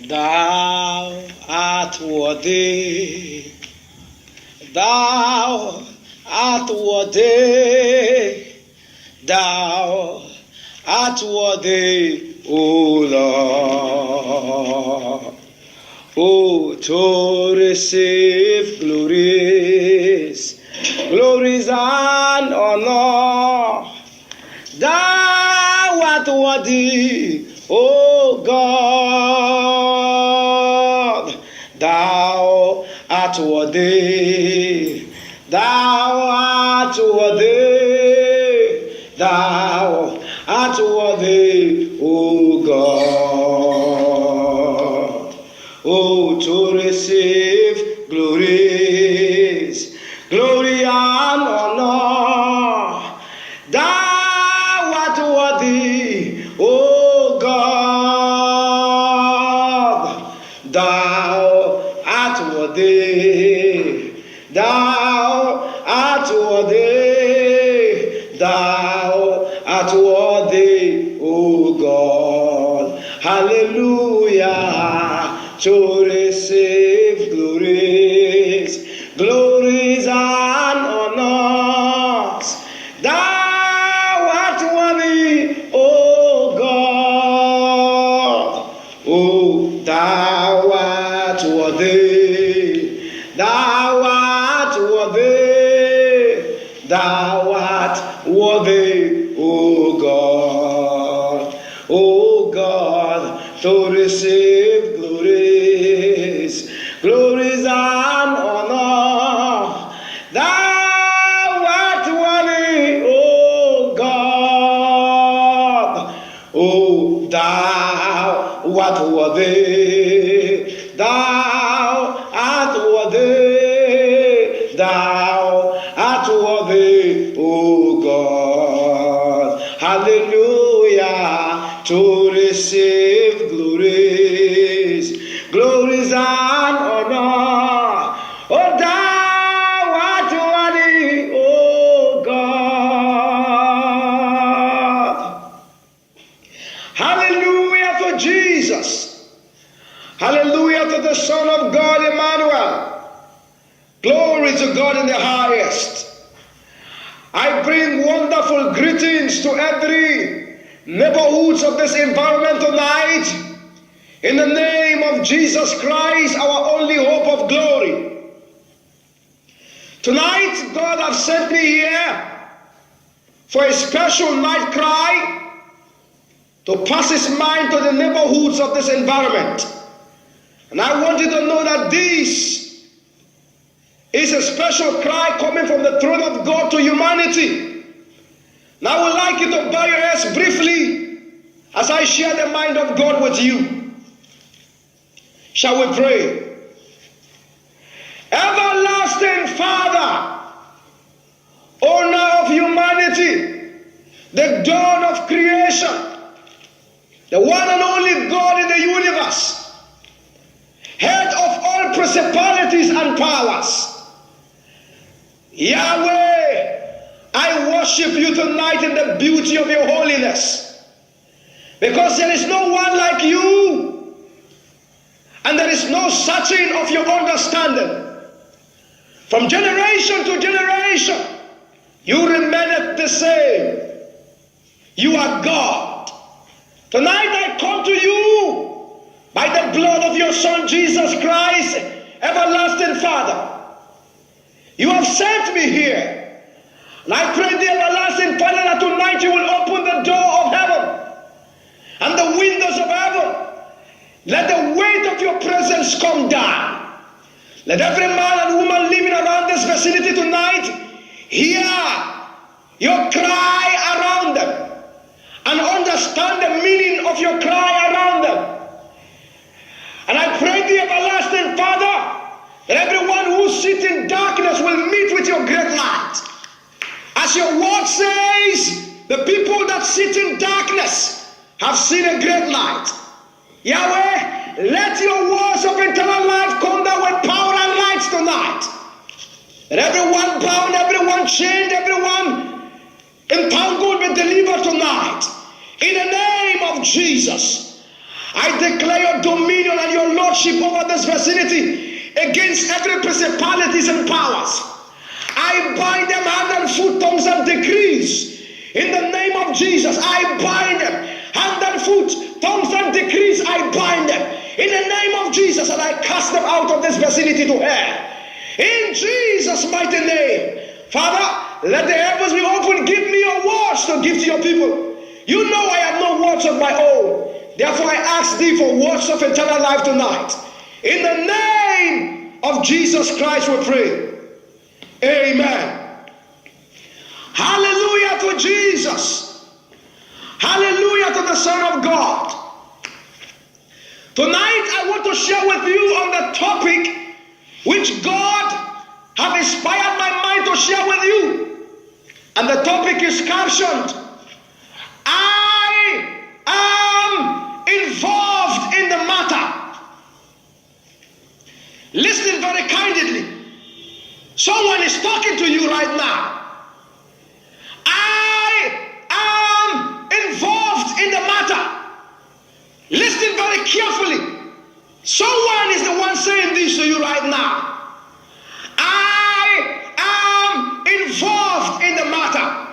Thou art worthy, thou art worthy, thou art worthy, O Lord. Oh, to receive glories, glories and honor. Thou art worthy, O God. Thou art worthy, thou art worthy, thou art worthy, O God. Oh, to receive glories, glory and honor. Thou art worthy, O God. Thou art worthy, thou art worthy, thou art worthy, O God. Hallelujah. To receive glories, glories and honors. Thou art worthy, O God. Oh, thou art worthy, thou art worthy, thou art worthy, O God. O God, to receive glories, glories and honor. Thou art worthy, O God. O thou art worthy, thou art worthy, thou art worthy, O God. Hallelujah. To receive glories, glories and honor. Oh, thou art worthy, O God. Hallelujah to Jesus. Hallelujah to the Son of God, Emmanuel. Glory to God in the highest. I bring wonderful greetings to every neighborhoods of this environment tonight. In the name of Jesus Christ, our only hope of glory. Tonight, God has sent me here for a special night cry to pass His mind to the neighborhoods of this environment. And I want you to know that this is a special cry coming from the throne of God to humanity. And I would like you to bow your heads briefly as I share the mind of God with you. Shall we pray? Everlasting Father, owner of humanity, the dawn of creation, the one and only God in the universe, head of all principalities and powers. Yahweh, I worship you tonight in the beauty of your holiness, because there is no one like you, and there is no searching of your understanding. From generation to generation, you remain the same. You are God. Tonight I come to you by the blood of your Son Jesus Christ, everlasting Father. You have sent me here. And I pray, the everlasting Father, that tonight you will open the door of heaven and the windows of heaven. Let the weight of your presence come down. Let every man and woman living around this vicinity tonight hear your cry around them and understand the meaning of your cry around them. And I pray, the everlasting Father, that everyone who sits in darkness will meet with your great light. As your word says, the people that sit in darkness have seen a great light. Yahweh, let your words of eternal life come down with power and light tonight. Let everyone bound, everyone chained, everyone entangled be delivered tonight. In the name of Jesus, I declare your dominion and your lordship over this vicinity against every principalities and powers. I bind them hand and foot, tongues and decrees. In the name of Jesus, I bind them hand and foot, tongues and decrees. I bind them in the name of Jesus, and I cast them out of this vicinity to hell. In Jesus' mighty name. Father, let the heavens be open. Give me your words to give to your people. You know I have no words of my own. Therefore I ask thee for words of eternal life tonight. In the name of Jesus Christ we pray. Amen. Hallelujah to Jesus. Hallelujah to the Son of God. Tonight I want to share with you on the topic which God have inspired my mind to share with you. And the topic is captioned, I am involved in the matter. Listen very kindly. Someone is talking to you right now. I am involved in the matter. Listen very carefully. Someone is the one saying this to you right now. I am involved in the matter.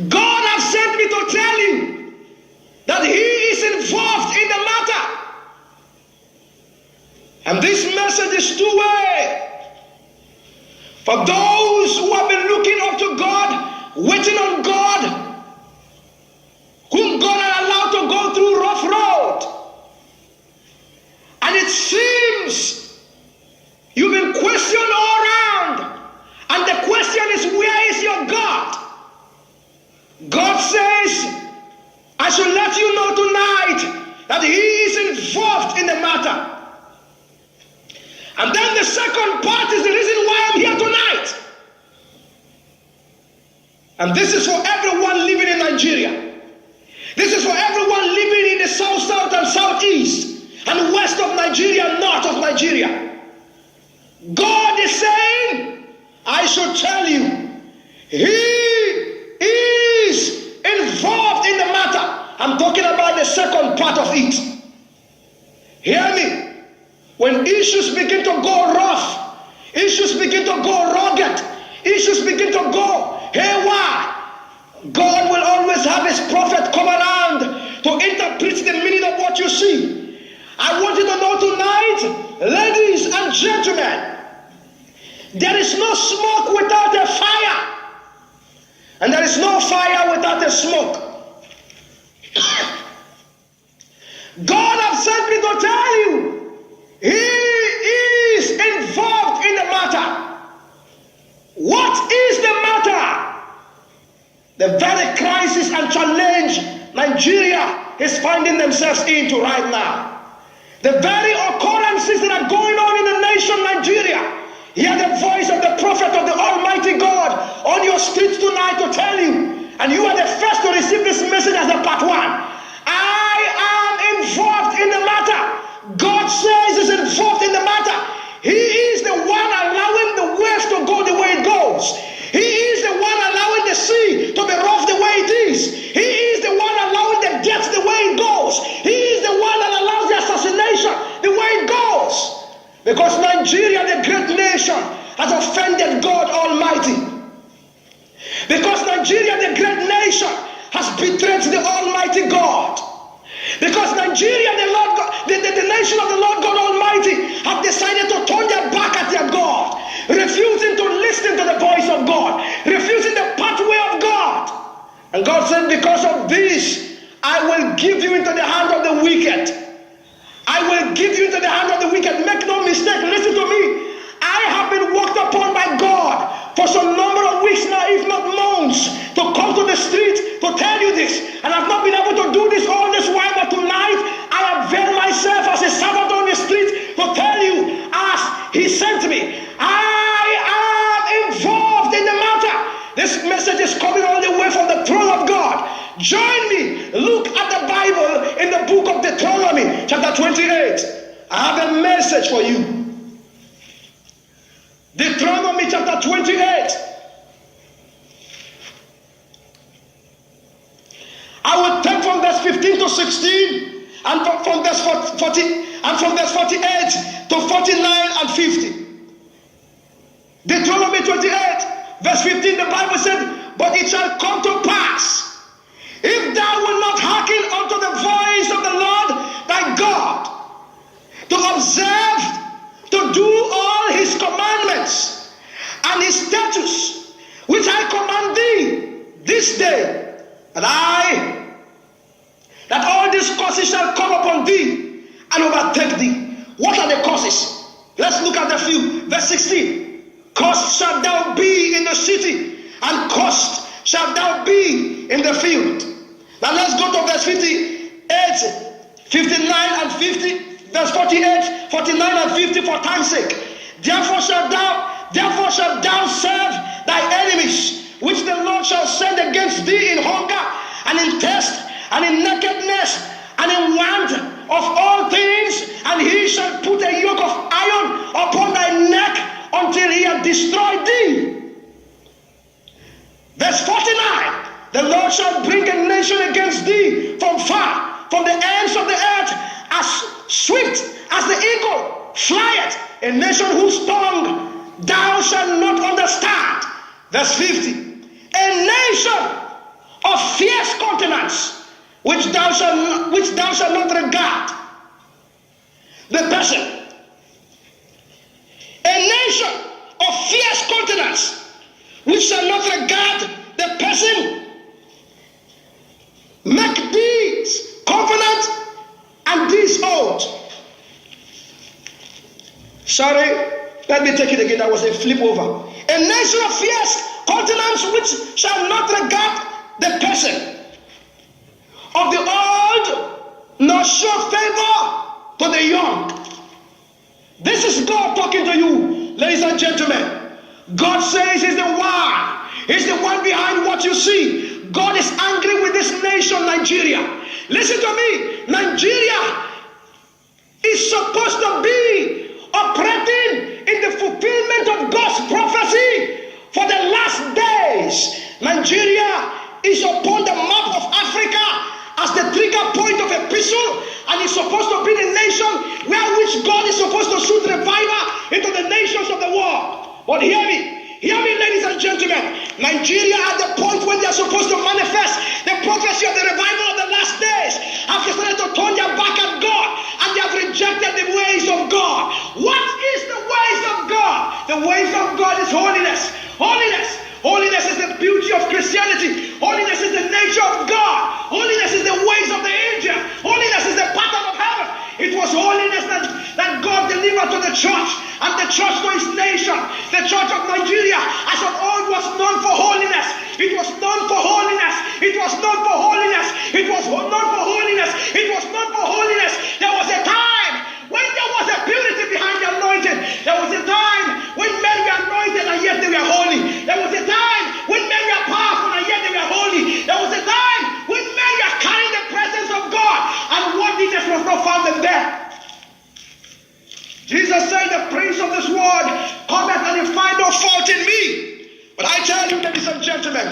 God has sent me to tell you that He is involved in the matter. And this message is two-way. For those who have been looking up to God, waiting on God, whom God had allowed to go through rough road. And it seems you've been questioned all around. And the question is, where is your God? God says, I should let you know tonight that He is involved in the matter. And then the second part is the reason why I'm here tonight. And this is for everyone living in Nigeria. This is for everyone living in the south, south, and southeast, and west of Nigeria, north of Nigeria. God is saying, I should tell you, He is involved in the matter. I'm talking about the second part of it. Hear me. When issues begin to go rough, issues begin to go rugged, issues begin to go haywire, God will always have His prophet come around to interpret the meaning of what you see. I want you to know tonight, ladies and gentlemen, there is no smoke without a fire, and there is no fire without a smoke. God has sent me to tell you, He is involved in the matter. What is the matter? The very crisis and challenge Nigeria is finding themselves into right now. The very occurrences that are going on in the nation Nigeria. Hear the voice of the prophet of the Almighty God on your streets tonight to tell you, and you are the first to receive this message as a part one. I am involved in the matter. God says He's involved in the matter. He is the one allowing the waves to go the way it goes. He is the one allowing the sea to be rough the way it is. He is the one allowing the death the way it goes. He is the one that allows the assassination the way it goes. Because Nigeria, the great nation, has offended God Almighty. Because Nigeria, the great nation, has betrayed the Almighty God. Because Nigeria, the nation of the Lord God Almighty, have decided to turn their back at their God, refusing to listen to the voice of God, refusing the pathway of God. And God said, because of this, I will give you into the hand of the wicked. I will give you into the hand of the wicked. Make no mistake, listen to me. I have been worked upon by God for some number of weeks now, if not months, to come to the street to tell you this. And I've not been able to do this all this while, but tonight I have availed myself as a servant on the street to tell you, as He sent me, I am involved in the matter. This message is coming all the way from the throne of God. Join me. Look at the Bible in the book of Deuteronomy, chapter 28. I have a message for you. Deuteronomy chapter 28. I will take from verse 15 to 16. 40 and from verse 48 to 49 and 50. Deuteronomy 28 verse 15, the Bible said, but it shall come to pass, if thou wilt not hearken unto the voice of the Lord thy God, to observe, to do all his commandments and his statutes, which I command thee this day, that all these curses shall come upon thee and overtake thee. What are the curses? Let's look at the few. Verse 16. Cursed shalt thou be in the city, and cursed shalt thou be in the field. Now let's go to verse 58, 59 and 50. Verse 48, 49 and 50 for time's sake. Therefore shalt thou serve thy enemies, which the Lord shall send against thee in hunger, and in thirst, and in nakedness, and in want of all things, and he shall put a yoke of iron upon thy neck until he hath destroyed thee. Verse 49, the Lord shall bring a nation against thee from far, from the ends of the earth, as swift as the eagle flieth, a nation whose tongue thou shalt not understand. Verse 50, a nation of fierce countenance, which thou shalt not regard the person. A nation of fierce countenance, which shall not regard the person, make these covenant and these oath. Sorry, let me take it again. That was a flip over. A nation of fierce countenance, which shall not regard the person of the old, nor show favor to the young. This is God talking to you, ladies and gentlemen. God says he's the one. He's the one behind what you see. God is angry with this nation, Nigeria. Listen to me. Nigeria is supposed to be operating in the fulfillment of God's prophecy for the last days. Nigeria is upon the map of Africa as the trigger point of a pistol, and is supposed to be the nation where which God is supposed to shoot revival into the nations of the world. But hear me, ladies and gentlemen. Nigeria at the point when they are supposed to manifest the prophecy of the revival of the last days have decided to turn their back at God, and they have rejected the ways of God. What is the ways of God? The ways of God is holiness. Holiness is the beauty of Christianity. Holiness is the nature of God. Holiness is the ways of the angel. Holiness is the pattern of heaven. It was holiness that God delivered to the church, and the church to his nation. The church of Nigeria, as of old, was known for holiness. It was known for holiness. It was known for holiness. It was known for holiness. It was known for holiness. There was a time when there was a purity behind the anointing. There was a time when men were anointed and yet they were holy. There was a time when men were powerful and yet they were holy. There was a time when men were carrying the presence of God, and worldliness was not found in them. Jesus said, the prince of this world cometh and he find no fault in me. But I tell you, ladies and gentlemen,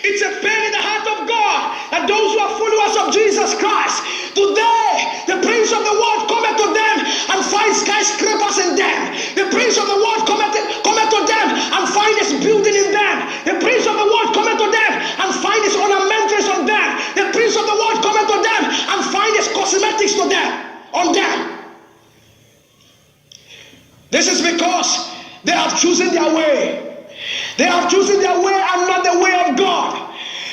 it's a pain in the heart of God that those who are followers of Jesus Christ, today the prince of the world cometh to them and finds skyscrapers in them. The prince of the world cometh to them and find his building in them. The prince of the world cometh to them and find his ornamentaries on them. The prince of the world cometh to them and find his cosmetics on them. This is because they have chosen their way. They have chosen their way and not the way of God.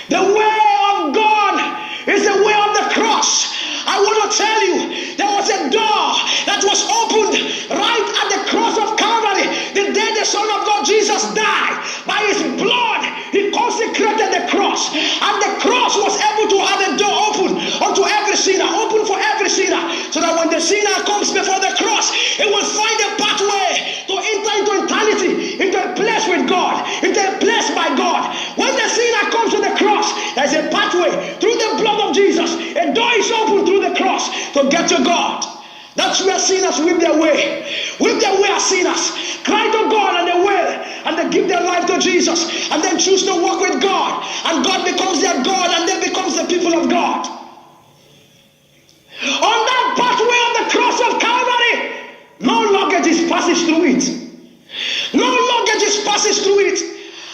The way of God is the way of the cross. I want to tell you, there was a door that was opened right at the cross of Calvary. The day the Son of God Jesus died, by his blood, he consecrated the cross. And the cross was able to have a door open unto every sinner, open for every sinner. So that when the sinner comes before the cross, he will find a pathway to enter into eternity, into a place with God, into a place by God. When the sinner comes to the cross, there's a pathway through the blood of Jesus. A door is open through the cross to get to God. That's where sinners whip their way. Whip their way as sinners. Cry to God and they will. And the and give their life to Jesus and then choose to walk with God, and God becomes their God and then becomes the people of God. On that pathway of the cross of Calvary, no luggage passes through it. No luggage passes through it.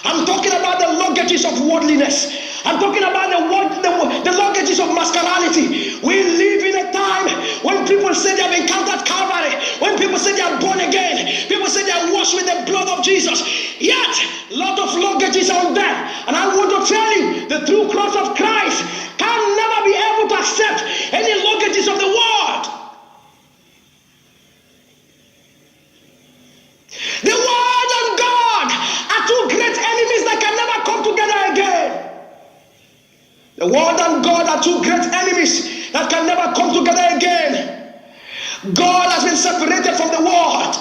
I'm talking about the luggages of worldliness. I'm talking about the luggages of masculinity. We live in a time when people say they have encountered Calvary, when people say they are born again, people say they are washed with the blood of Jesus. Yet, a lot of luggages are on them. And I want to tell you, the true cross of Christ can never be able to accept any luggages of the world. The world and God are two great enemies that can never come together again. The world and God are two great enemies that can never come together again. God has been separated from the world,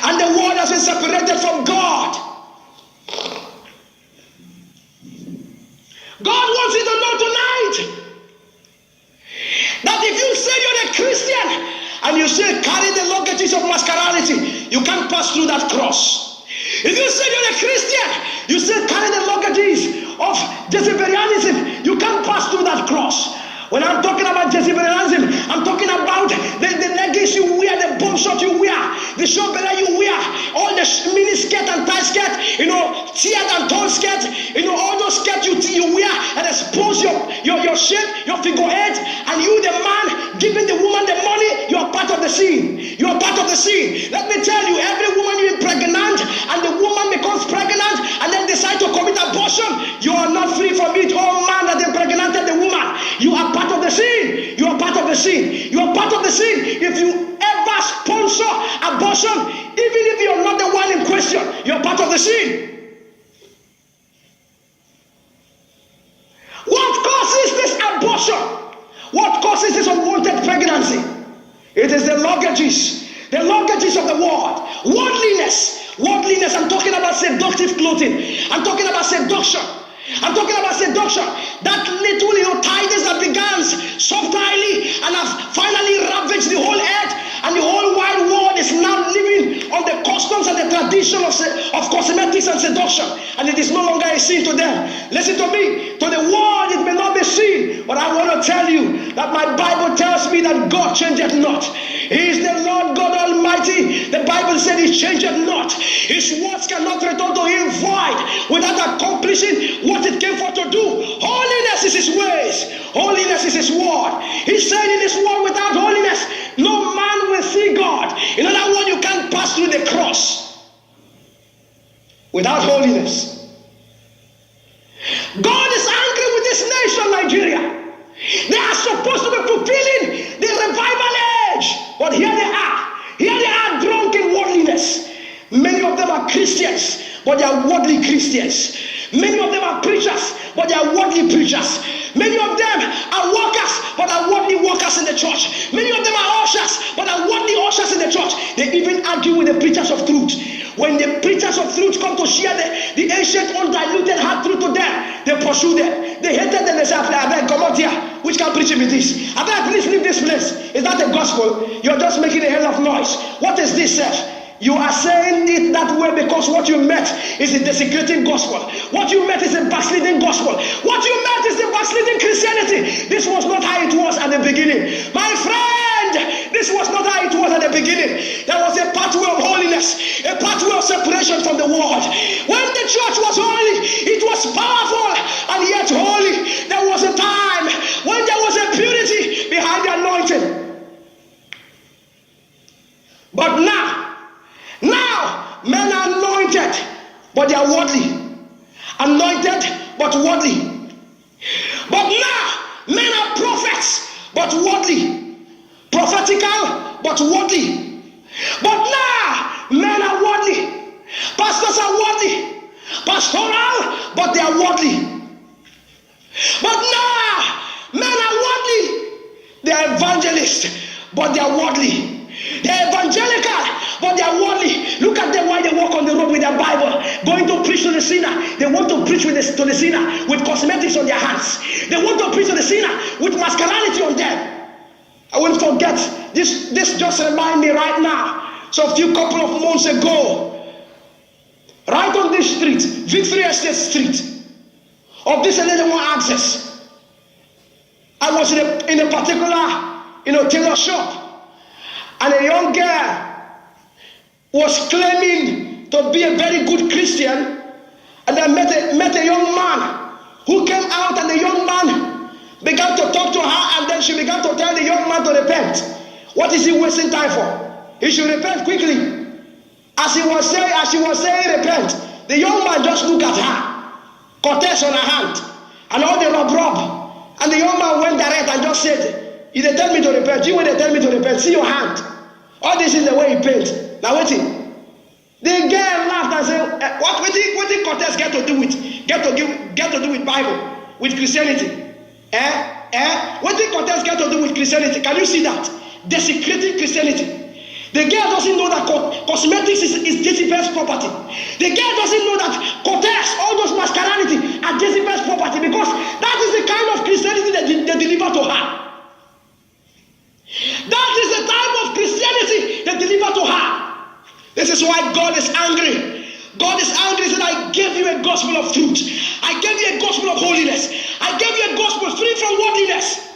and the world has been separated from God. God wants you to know tonight that if you say you're a Christian and you say carry the luggages of masculinity, you can't pass through that cross. If you say you're a Christian, you say carry the luggages of Jezebelianism, you can't pass through that cross. When I'm talking about Jezebelianism, I'm talking about the leggings you wear, the bomb shot you wear, the short beret you wear, all the mini skirt and tight skirt, tiered and tall skirt, all those skirts you wear and expose your shape, your figure eight, and you, the man, giving the woman the money, you are part of the scene. You are part of the scene. Let me tell you, every woman you pregnant and the woman becomes pregnant and then decide to commit abortion, you are not free from it. Oh man, that they impregnated the woman. You are part of the scene. You are part of the scene. You are part of the scene. If you ever sponsor abortion, even if you are not the one in question, you are part of the scene. What causes this abortion? What causes this unwanted pregnancy? It is the luggages of the world. Worldliness. I'm talking about seductive clothing. I'm talking about seduction. That little tidings that began subtly and have finally ravaged the whole earth, and the whole wide world is now living on the customs and the tradition of cosmetics and seduction, and it is no longer a sin to them. Listen to me. To the world it may not be sin, but I want to tell you that my Bible tells me that God changeth not. He is the Lord God Almighty. The Bible said He changeth not. His words cannot return to Him void without accomplishing what it came for to do. Holiness is His ways. Holiness is His word. He said in His word, without holiness, no man will see God. In other words, you can't pass through the cross without holiness. God is angry with this nation, Nigeria. They are supposed to be fulfilling the revival age, but here they are. Here they are drunk in worldliness. Many of them are Christians, but they are worldly Christians. Many of them are preachers, but they are worldly preachers. Many of them are workers, but are worldly workers in the church. Many of them are ushers, but are worldly ushers in the church. They even argue with the preachers of truth. When the preachers of truth come to share the ancient, undiluted hard truth to them, they pursue them. They hated them. They say, I beg, come out here. Which can preach with this? I beg, please leave this place. Is that the gospel? You're just making a hell of noise. What is this, sir? You are saying it that way because what you met is the desecrating gospel. What you met is a backsliding gospel. What you met is the backsliding Christianity. This was not how it was at the beginning. My friend, this was not how it was at the beginning. There was a pathway of holiness, a pathway of separation from the world. When the church was holy, it was powerful and yet holy. There was a time when there was a purity behind the anointing. But now, men are anointed, but they are worldly. Anointed, but worldly. But now, men are prophets, but worldly. Prophetical, but worldly. But now, men are worldly. Pastors are worldly. Pastoral, but they are worldly. But now, men are worldly. They are evangelists, but they are worldly. They are evangelical, but they are worldly. Look at them while they walk on the road with their Bible, going to preach to the sinner. They want to preach to the sinner with cosmetics on their hands. They want to preach to the sinner with masculinity on them. I won't forget, this just remind me right now. So a few couple of months ago, right on this street, Victory Estate Street, of this and one access. I was in a particular, tailor shop, and a young girl was claiming to be a very good Christian, and I met a young man who came out, and the young man began to talk to her, and then she began to tell the young man to repent. What is he wasting time for? He should repent quickly. As she was saying repent, the young man just looked at her, cortege on her hand, and all the rub. And the young man went direct and just said, "If they tell me to repent, you when they tell me to repent, see your hand. All this is the way he paint. Now waiting." The girl laughed and said, "What did cortege get to do with Bible, with Christianity? What did cortege get to do with Christianity? Can you see that? Desecrating Christianity." The girl doesn't know that cosmetics is Jezebel's property. The girl doesn't know that cortege, all those masculinity, are Jezebel's property, because that is the kind of Christianity that they deliver to her. That is the type of Christianity they deliver to her. This is why God is angry. God is angry. He said, "I gave you a gospel of truth. I gave you a gospel of holiness. I gave you a gospel free from worldliness.